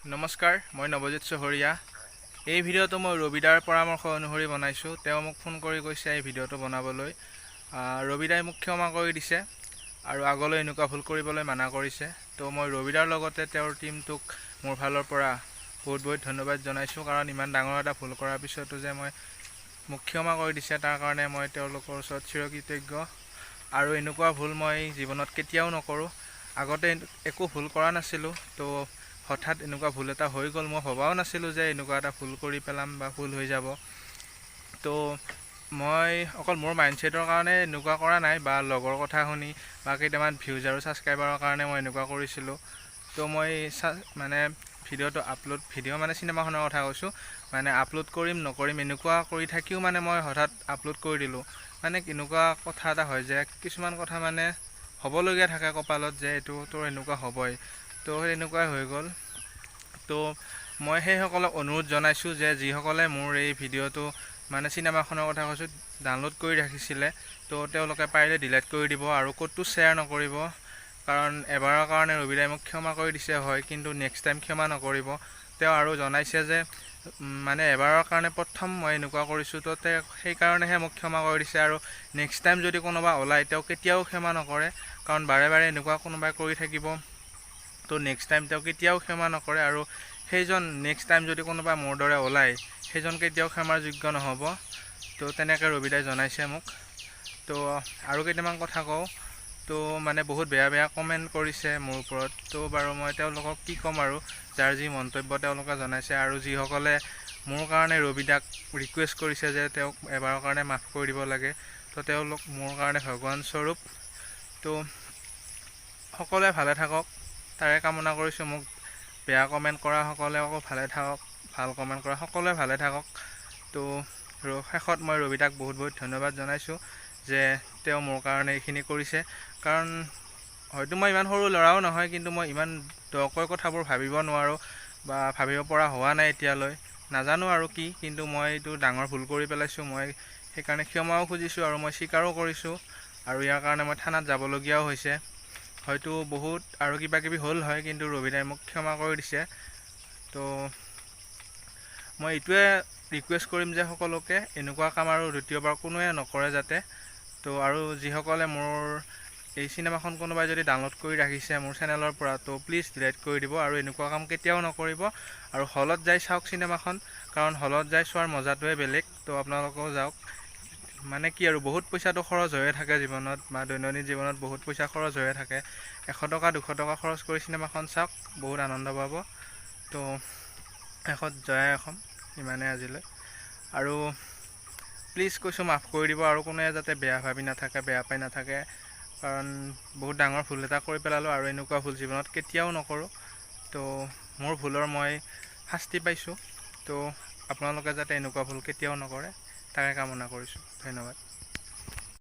নমস্কাৰ, মই নৱজিৎ চহৰীয়া। এই ভিডিঅ'টো মই ৰবিদাৰ পৰামৰ্শ অনুসৰি বনাইছোঁ। তেওঁ মোক ফোন কৰি কৈছে এই ভিডিঅ'টো বনাবলৈ। ৰবিদাই মোক ক্ষমা কৰি দিছে আৰু আগলৈ এনেকুৱা ভুল কৰিবলৈ মানা কৰিছে। তো মই ৰবিদাৰ লগতে তেওঁৰ টীমটোক মোৰ ফালৰ পৰা বহুত বহুত ধন্যবাদ জনাইছোঁ, কাৰণ ইমান ডাঙৰ এটা ভুল কৰাৰ পিছতো যে মোক ক্ষমা কৰি দিছে, তাৰ কাৰণে মই তেওঁলোকৰ ওচৰত চিৰকৃতজ্ঞ। আৰু এনেকুৱা ভুল মই জীৱনত কেতিয়াও নকৰোঁ। আগতে একো ভুল কৰা নাছিলোঁ, তো হঠাৎ এনেকুৱা ভুল এটা হৈ গ'ল। মই ভবাও নাছিলোঁ যে এনেকুৱা এটা ভুল কৰি পেলাম বা ভুল হৈ যাব। তো মই অকল মোৰ মাইণ্ডছেটৰ কাৰণে এনেকুৱা কৰা নাই, বা লগৰ কথা শুনি বা কেইটামান ভিউজ আৰু ছাবস্ক্ৰাইবাৰৰ কাৰণে মই এনেকুৱা কৰিছিলোঁ। তো মই ভিডিঅ' মানে চিনেমাখনৰ কথা কৈছোঁ, মানে আপলোড কৰিম নকৰিম এনেকুৱা কৰি থাকিও মই হঠাৎ আপলোড কৰি দিলোঁ। এনেকুৱা কথা এটা হয় যে কিছুমান কথা হ'বলগীয়া থাকে কপালত, যে এইটো তোৰ এনেকুৱা হ'বই। তো এনেকুৱাই হৈ গ'ল। তো মই সেইসকলক অনুৰোধ জনাইছোঁ যে যিসকলে মোৰ এই ভিডিঅ'টো চিনেমাখনৰ কথা কৈছোঁ ডাউনলোড কৰি ৰাখিছিলে, তো তেওঁলোকে পাৰিলে ডিলিট কৰি দিব আৰু ক'তো শ্বেয়াৰ নকৰিব। কাৰণ এবাৰৰ কাৰণে ৰবিদাই মোক ক্ষমা কৰি দিছে হয়, কিন্তু নেক্সট টাইম ক্ষমা নকৰিব। তেওঁ আৰু জনাইছে যে এবাৰৰ কাৰণে প্ৰথম মই এনেকুৱা কৰিছোঁ, তো তেওঁ সেইকাৰণেহে মোক ক্ষমা কৰি দিছে। আৰু নেক্সট টাইম যদি কোনোবা ওলায় তেওঁ কেতিয়াও ক্ষমা নকৰে, কাৰণ বাৰে বাৰে এনেকুৱা কোনোবাই কৰি থাকিব। তো নেক্সট টাইম তেওঁ কেতিয়াও ক্ষমা নকৰে, আৰু সেইজন নেক্সট টাইম যদি কোনোবা মোৰ দৰে ওলায় সেইজন কেতিয়াও ক্ষমাৰ যোগ্য নহ'ব। তো তেনেকৈ ৰবিদাই জনাইছে মোক। তো আৰু কেইটামান কথা কওঁ। তো বহুত বেয়া বেয়া কমেণ্ট কৰিছে মোৰ ওপৰত। তো বাৰু মই তেওঁলোকক কি ক'ম, আৰু যাৰ যি মন্তব্য তেওঁলোকে জনাইছে, আৰু যিসকলে মোৰ কাৰণে ৰবিদাক ৰিকুৱেষ্ট কৰিছে যে তেওঁক এবাৰৰ কাৰণে মাফ কৰি দিব লাগে, তো তেওঁলোক মোৰ কাৰণে ভগৱান স্বৰূপ। তো সকলোৱে ভালে থাকক তাৰে কামনা কৰিছোঁ। মোক বেয়া কমেণ্ট কৰা সকলেও ভালে থাকক, ভাল কমেণ্ট কৰা সকলোৱে ভালে থাকক। তো শেষত মই ৰবিদাক বহুত বহুত ধন্যবাদ জনাইছোঁ যে তেওঁ মোৰ কাৰণে এইখিনি কৰিছে। কাৰণ হয়তো মই ইমান সৰু ল'ৰাও নহয়, কিন্তু মই ইমান দকৈ কথাবোৰ ভাবিব নোৱাৰোঁ বা ভাবিব পৰা হোৱা নাই এতিয়ালৈ। নাজানো আৰু কি, কিন্তু মই এইটো ডাঙৰ ভুল কৰি পেলাইছোঁ। মই সেইকাৰণে ক্ষমাও খুজিছোঁ আৰু মই স্বীকাৰো কৰিছোঁ। আৰু ইয়াৰ কাৰণে মই থানাত যাবলগীয়াও হৈছে। হয়তো বহুত আৰু কিবা কিবি হ'ল হয়, কিন্তু ৰবিদাই মোক ক্ষমা কৰি দিছে। তো মই এইটোৱে ৰিকুৱেষ্ট কৰিম যে সকলোকে এনেকুৱা কাম আৰু দ্বিতীয়বাৰ কোনোৱে নকৰে যাতে। তো আৰু যিসকলে মোৰ এই চিনেমাখন কোনোবাই যদি ডাউনলোড কৰি ৰাখিছে মোৰ চেনেলৰ পৰা, তো প্লিজ ডিলিট কৰি দিব আৰু এনেকুৱা কাম কেতিয়াও নকৰিব। আৰু হলত যাই চাওক চিনেমাখন, কাৰণ হলত যাই চোৱাৰ মজাটোৱে বেলেগ। তো আপোনালোকেও যাওক। কি আৰু বহুত পইচাটো খৰচ হৈয়ে থাকে জীৱনত, বা দৈনন্দিন জীৱনত বহুত পইচা খৰচ হৈয়ে থাকে। 100 টকা 200 টকা খৰচ কৰি চিনেমাখন চাওক, বহুত আনন্দ পাব। তো শেষত জয়াই অসম, ইমানে আজিলৈ। আৰু প্লিজ কৈছোঁ মাফ কৰি দিব, আৰু কোনোৱে যাতে বেয়া ভাবি নাথাকে, বেয়া পাই নাথাকে। কাৰণ বহুত ডাঙৰ ভুল এটা কৰি পেলালোঁ, আৰু এনেকুৱা ভুল জীৱনত কেতিয়াও নকৰোঁ। তো মোৰ ভুলৰ মই শাস্তি পাইছোঁ। তো আপোনালোকে যাতে এনেকুৱা ভুল কেতিয়াও নকৰে তাকে কামনা কৰিছোঁ। ধন্যবাদ।